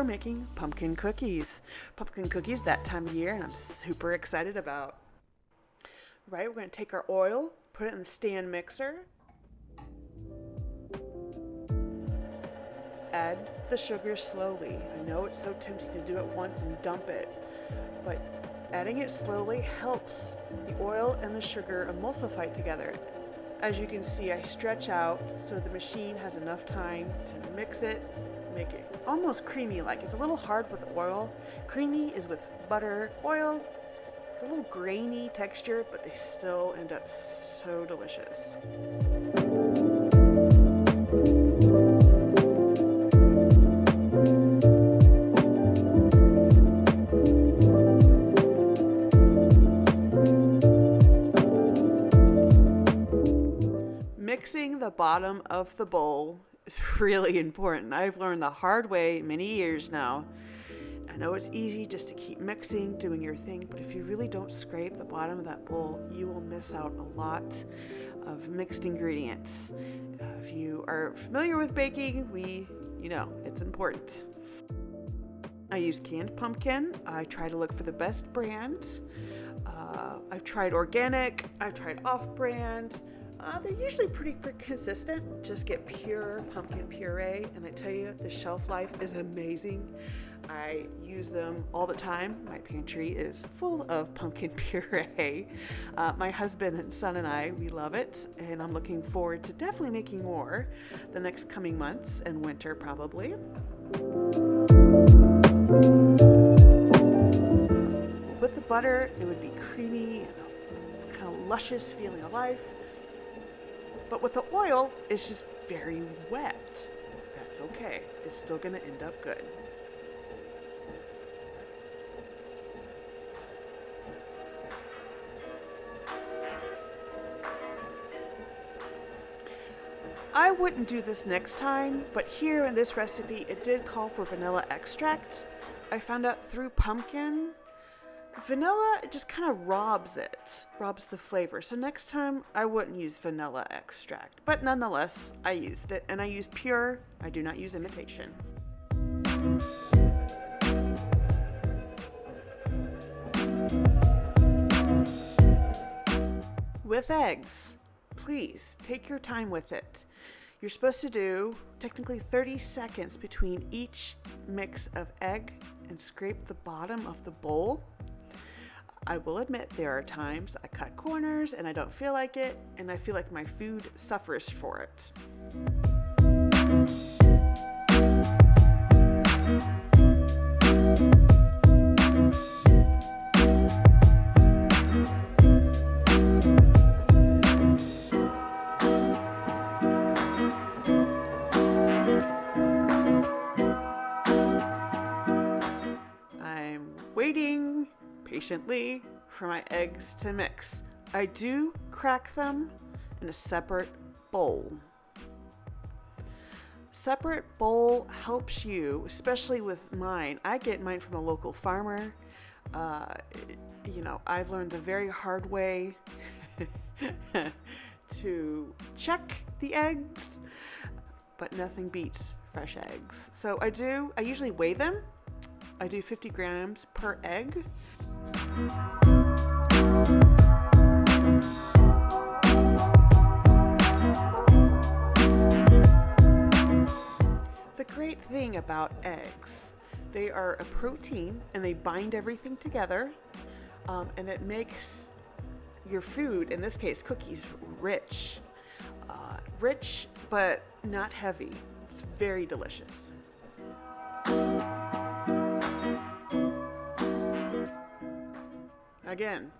we're making pumpkin cookies. Pumpkin cookies that time of year, and I'm super excited about. Right, we're going to take our oil, put it in the stand mixer, add the sugar slowly. I know it's so tempting to do it once and dump it, but adding it slowly helps the oil and the sugar emulsify together. As you can see, I stretch out so the machine has enough time to mix it, make it almost creamy-like. It's a little hard with oil. Creamy is with butter. Oil, it's a little grainy texture, but they still end up so delicious. Mixing the bottom of the bowl is really important. I've learned the hard way many years now. I know it's easy just to keep mixing, doing your thing, but if you really don't scrape the bottom of that bowl, you will miss out a lot of mixed ingredients. If you are familiar with baking, you know, it's important. I use canned pumpkin. I try to look for the best brand. I've tried organic. I've tried off-brand. They're usually pretty consistent. Just get pure pumpkin puree, and I tell you, the shelf life is amazing. I use them all the time. My pantry is full of pumpkin puree. My husband and son and I, we love it, and I'm looking forward to definitely making more the next coming months and winter probably. With the butter, it would be creamy, kind of luscious feeling of life. But with the oil, it's just very wet. That's okay. It's still going to end up good. I wouldn't do this next time, but here in this recipe, it did call for vanilla extract. I found out through pumpkin, vanilla just kind of robs the flavor. So next time I wouldn't use vanilla extract, but nonetheless, I used it, and I use pure. I do not use imitation. With eggs, please take your time with it. You're supposed to do technically 30 seconds between each mix of egg and scrape the bottom of the bowl. I will admit there are times I cut corners and I don't feel like it, and I feel like my food suffers for it. I'm waiting patiently for my eggs to mix. I do crack them in a separate bowl. Separate bowl helps you, especially with mine. I get mine from a local farmer. I've learned the very hard way to check the eggs, but nothing beats fresh eggs. So I usually weigh them. I do 50 grams per egg. The great thing about eggs, they are a protein and they bind everything together, and it makes your food, in this case cookies, rich. Rich but not heavy. It's very delicious. Again,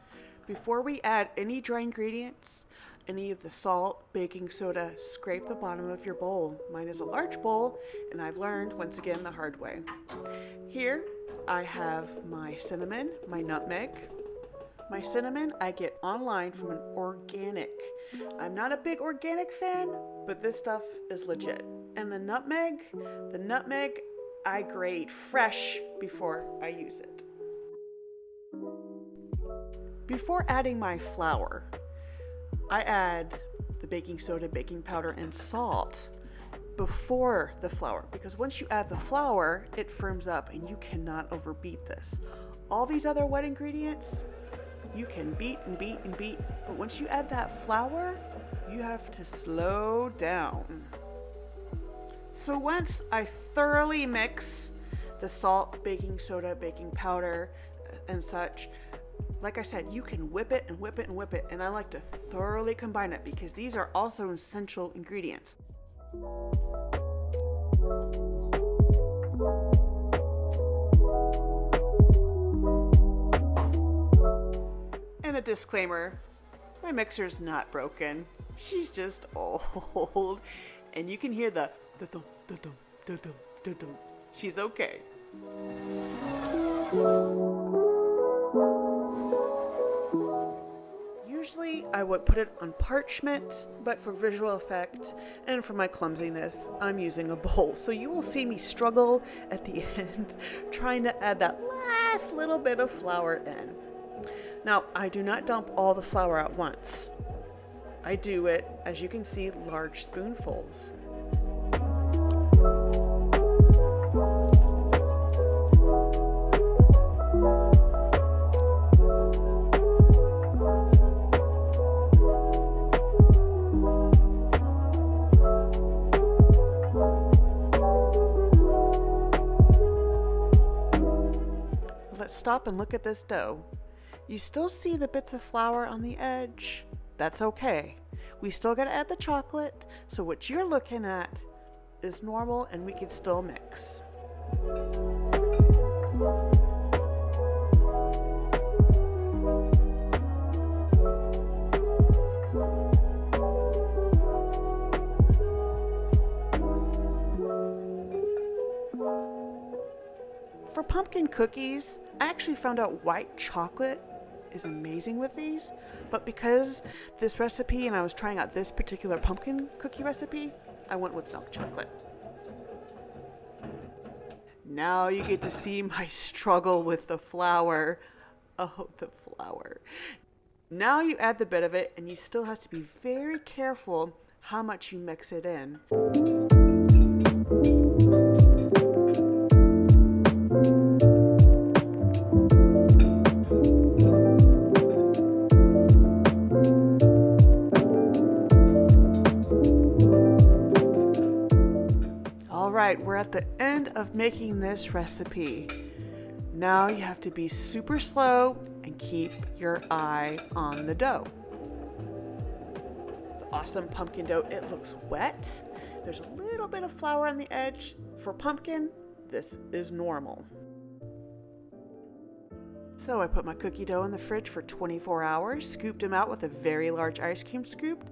before we add any dry ingredients, any of the salt, baking soda, scrape the bottom of your bowl. Mine is a large bowl, and I've learned, once again, the hard way. Here, I have my cinnamon, my nutmeg. My cinnamon, I get online from an organic. I'm not a big organic fan, but this stuff is legit. And the nutmeg, I grate fresh before I use it. Before adding my flour, I add the baking soda, baking powder, and salt. before the flour, because once you add the flour, it firms up and you cannot overbeat this. All these other wet ingredients, you can beat and beat and beat, but once you add that flour, you have to slow down. So once I thoroughly mix the salt, baking soda, baking powder, and such, like I said, you can whip it and whip it and whip it, and I like to thoroughly combine it because these are also essential ingredients. And a disclaimer, my mixer's not broken. She's just old, and you can hear the dum dum dum dum dum. She's okay. Usually I would put it on parchment, but for visual effect and for my clumsiness, I'm using a bowl. So you will see me struggle at the end trying to add that last little bit of flour in. Now, I do not dump all the flour at once. I do it, as you can see, large spoonfuls. Let's stop and look at this dough. You still see the bits of flour on the edge? That's okay. We still gotta add the chocolate, so what you're looking at is normal and we can still mix. For pumpkin cookies, I actually found out white chocolate is amazing with these, but because this recipe and I was trying out this particular pumpkin cookie recipe, I went with milk chocolate. Now you get to see my struggle with the flour. Oh, the flour. Now you add the bit of it, and you still have to be very careful how much you mix it in. We're at the end of making this recipe. Now you have to be super slow and keep your eye on the dough. The awesome pumpkin dough, it looks wet. There's a little bit of flour on the edge. For pumpkin, this is normal. So I put my cookie dough in the fridge for 24 hours, scooped them out with a very large ice cream scoop,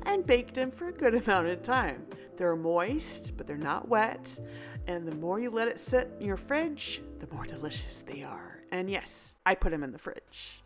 and baked them for a good amount of time. They're moist, but they're not wet, and the more you let it sit in your fridge, the more delicious they are. And yes, I put them in the fridge.